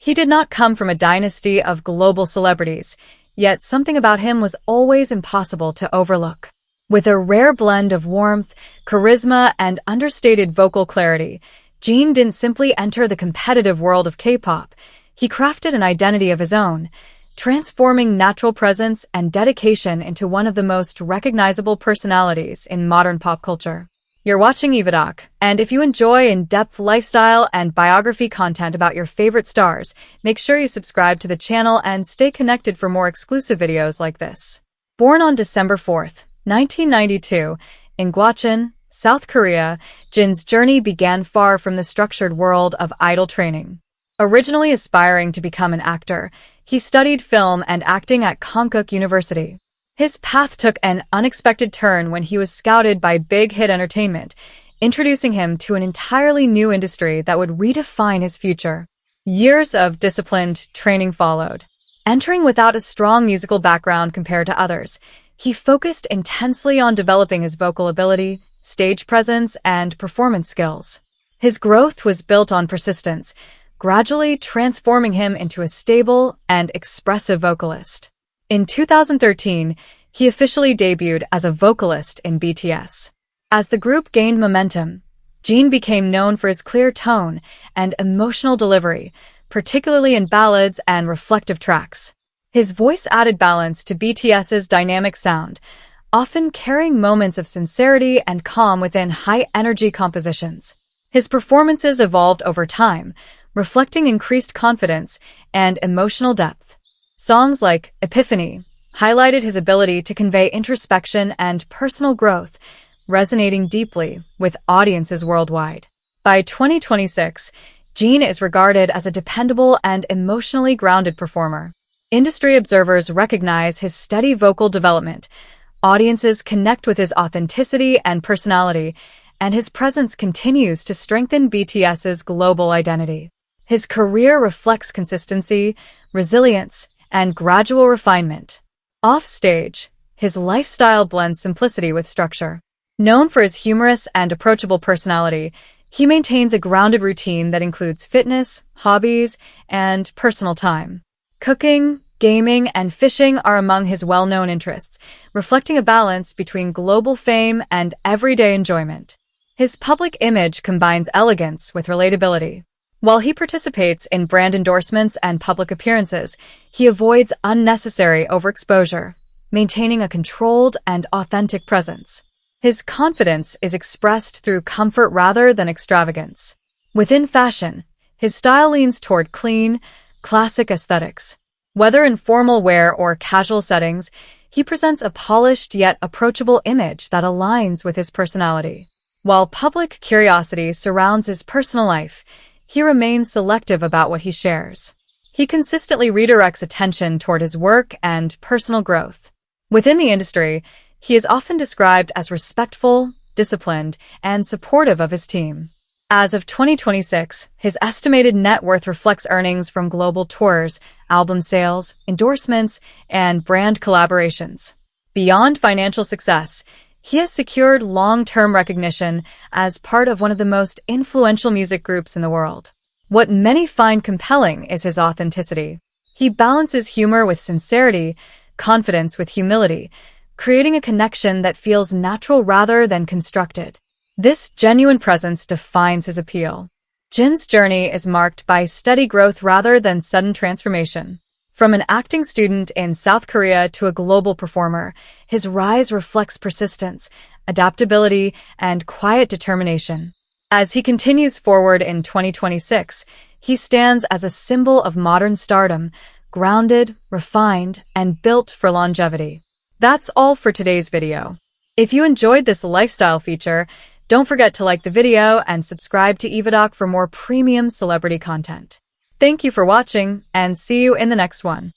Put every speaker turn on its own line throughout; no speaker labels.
He did not come from a dynasty of global celebrities, yet something about him was always impossible to overlook. With a rare blend of warmth, charisma, and understated vocal clarity, Jin didn't simply enter the competitive world of K-pop. He crafted an identity of his own, transforming natural presence and dedication into one of the most recognizable personalities in modern pop culture. You're watching EvaDoc, and if you enjoy in-depth lifestyle and biography content about your favorite stars, make sure you subscribe to the channel and stay connected for more exclusive videos like this. Born on December 4th, 1992, in Gwacheon, South Korea, Jin's journey began far from the structured world of idol training. Originally aspiring to become an actor, he studied film and acting at Konkuk University. His path took an unexpected turn when he was scouted by Big Hit Entertainment, introducing him to an entirely new industry that would redefine his future. Years of disciplined training followed. Entering without a strong musical background compared to others, he focused intensely on developing his vocal ability, stage presence, and performance skills. His growth was built on persistence, gradually transforming him into a stable and expressive vocalist. In 2013, he officially debuted as a vocalist in BTS. As the group gained momentum, Jin became known for his clear tone and emotional delivery, particularly in ballads and reflective tracks. His voice added balance to BTS's dynamic sound, often carrying moments of sincerity and calm within high-energy compositions. His performances evolved over time, reflecting increased confidence and emotional depth. Songs like Epiphany highlighted his ability to convey introspection and personal growth, resonating deeply with audiences worldwide. By 2026, Jin is regarded as a dependable and emotionally grounded performer. Industry observers recognize his steady vocal development, audiences connect with his authenticity and personality, and his presence continues to strengthen BTS's global identity. His career reflects consistency, resilience, and gradual refinement. Off-stage, his lifestyle blends simplicity with structure. Known for his humorous and approachable personality, he maintains a grounded routine that includes fitness, hobbies, and personal time. Cooking, gaming, and fishing are among his well-known interests, reflecting a balance between global fame and everyday enjoyment. His public image combines elegance with relatability. While he participates in brand endorsements and public appearances, he avoids unnecessary overexposure, maintaining a controlled and authentic presence. His confidence is expressed through comfort rather than extravagance. Within fashion, his style leans toward clean, classic aesthetics. Whether in formal wear or casual settings, he presents a polished yet approachable image that aligns with his personality. While public curiosity surrounds his personal life, he remains selective about what he shares. He consistently redirects attention toward his work and personal growth. Within the industry, he is often described as respectful, disciplined, and supportive of his team. As of 2026, his estimated net worth reflects earnings from global tours, album sales, endorsements, and brand collaborations. Beyond financial success, he has secured long-term recognition as part of one of the most influential music groups in the world. What many find compelling is his authenticity. He balances humor with sincerity, confidence with humility, creating a connection that feels natural rather than constructed. This genuine presence defines his appeal. Jin's journey is marked by steady growth rather than sudden transformation. From an acting student in South Korea to a global performer, his rise reflects persistence, adaptability, and quiet determination. As he continues forward in 2026, he stands as a symbol of modern stardom, grounded, refined, and built for longevity. That's all for today's video. If you enjoyed this lifestyle feature, don't forget to like the video and subscribe to EvaDoc for more premium celebrity content. Thank you for watching, and see you in the next one.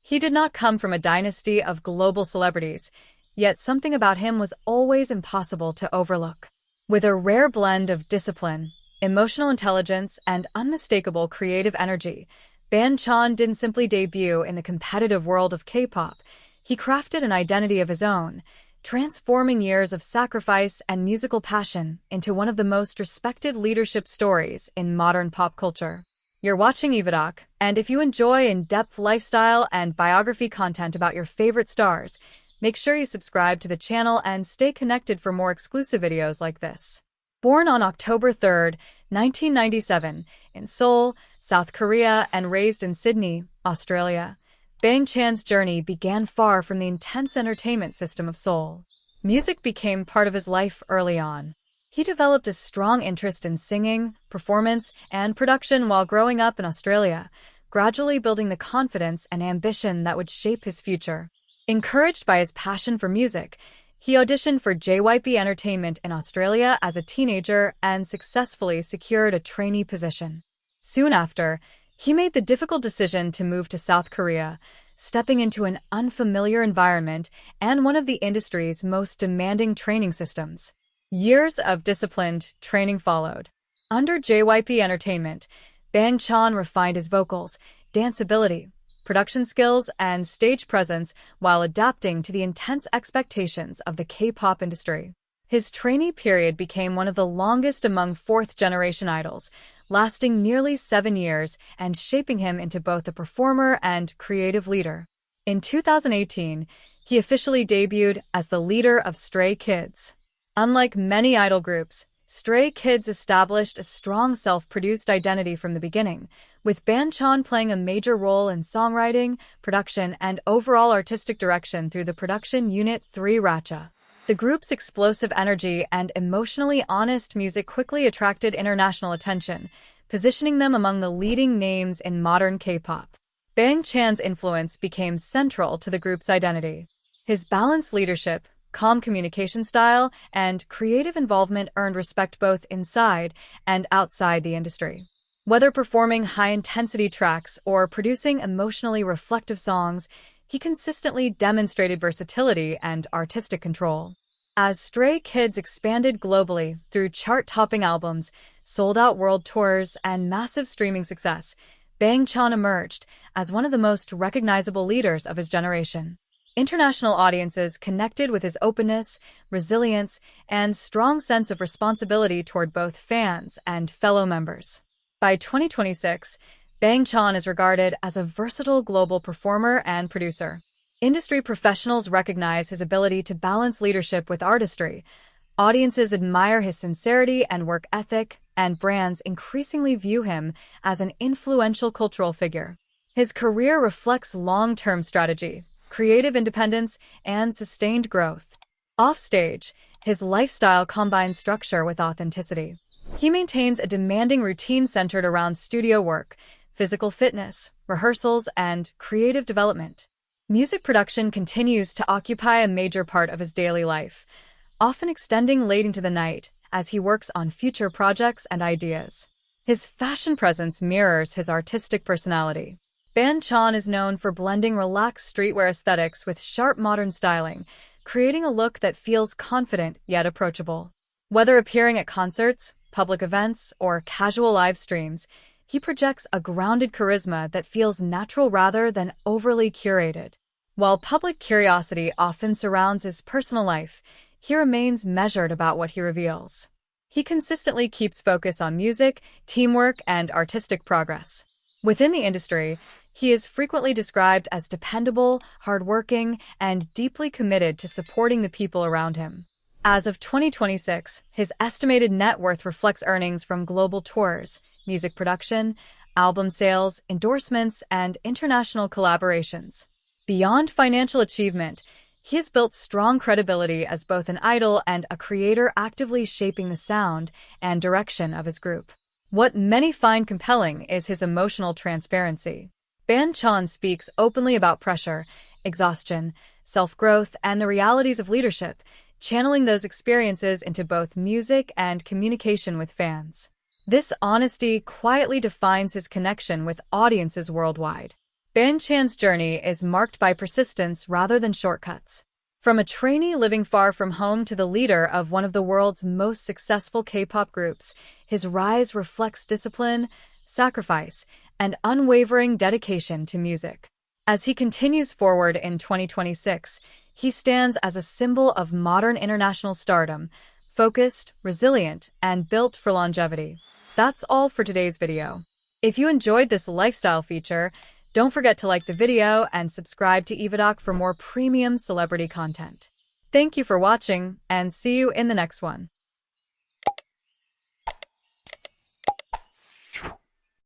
He did not come from a dynasty of global celebrities, yet something about him was always impossible to overlook. With a rare blend of discipline, emotional intelligence, and unmistakable creative energy, Chan didn't simply debut in the competitive world of K-pop. He crafted an identity of his own, transforming years of sacrifice and musical passion into one of the most respected leadership stories in modern pop culture. You're watching EvaDoc, and if you enjoy in-depth lifestyle and biography content about your favorite stars, make sure you subscribe to the channel and stay connected for more exclusive videos like this. Born on October 3, 1997, in Seoul, South Korea, and raised in Sydney, Australia, Bang Chan's journey began far from the intense entertainment system of Seoul. Music became part of his life early on. He developed a strong interest in singing, performance, and production while growing up in Australia, gradually building the confidence and ambition that would shape his future. Encouraged by his passion for music, he auditioned for JYP Entertainment in Australia as a teenager and successfully secured a trainee position. Soon after, he made the difficult decision to move to South Korea, stepping into an unfamiliar environment and one of the industry's most demanding training systems. Years of disciplined training followed. Under JYP Entertainment, Bang Chan refined his vocals, dance ability, production skills, and stage presence while adapting to the intense expectations of the K-pop industry. His trainee period became one of the longest among fourth-generation idols, lasting nearly 7 years and shaping him into both a performer and creative leader. In 2018, he officially debuted as the leader of Stray Kids. Unlike many idol groups, Stray Kids established a strong self-produced identity from the beginning, with Bang Chan playing a major role in songwriting, production, and overall artistic direction through the production unit 3 Racha. The group's explosive energy and emotionally honest music quickly attracted international attention, positioning them among the leading names in modern K-pop. Bang Chan's influence became central to the group's identity. His balanced leadership, calm communication style, and creative involvement earned respect both inside and outside the industry. Whether performing high-intensity tracks or producing emotionally reflective songs, he consistently demonstrated versatility and artistic control. As Stray Kids expanded globally through chart-topping albums, sold-out world tours, and massive streaming success, Bang Chan emerged as one of the most recognizable leaders of his generation. International audiences connected with his openness, resilience, and strong sense of responsibility toward both fans and fellow members. By 2026, Bang Chan is regarded as a versatile global performer and producer. Industry professionals recognize his ability to balance leadership with artistry. Audiences admire his sincerity and work ethic, and brands increasingly view him as an influential cultural figure. His career reflects long-term strategy, creative independence, and sustained growth. Offstage, his lifestyle combines structure with authenticity. He maintains a demanding routine centered around studio work, physical fitness, rehearsals, and creative development. Music production continues to occupy a major part of his daily life, often extending late into the night as he works on future projects and ideas. His fashion presence mirrors his artistic personality. Bang Chan is known for blending relaxed streetwear aesthetics with sharp modern styling, creating a look that feels confident yet approachable. Whether appearing at concerts, public events, or casual live streams, he projects a grounded charisma that feels natural rather than overly curated. While public curiosity often surrounds his personal life, he remains measured about what he reveals. He consistently keeps focus on music, teamwork, and artistic progress. Within the industry, he is frequently described as dependable, hardworking, and deeply committed to supporting the people around him. As of 2026, his estimated net worth reflects earnings from global tours, music production, album sales, endorsements, and international collaborations. Beyond financial achievement, he has built strong credibility as both an idol and a creator actively shaping the sound and direction of his group. What many find compelling is his emotional transparency. Bang Chan speaks openly about pressure, exhaustion, self-growth, and the realities of leadership, channeling those experiences into both music and communication with fans. This honesty quietly defines his connection with audiences worldwide. Bang Chan's journey is marked by persistence rather than shortcuts. From a trainee living far from home to the leader of one of the world's most successful K-pop groups, his rise reflects discipline, sacrifice, and unwavering dedication to music. As he continues forward in 2026, He stands as a symbol of modern international stardom, focused, resilient, and built for longevity. That's all for today's video. If you enjoyed this lifestyle feature, don't forget to like the video and subscribe to EvaDoc for more premium celebrity content. Thank you for watching, and see you in the next one.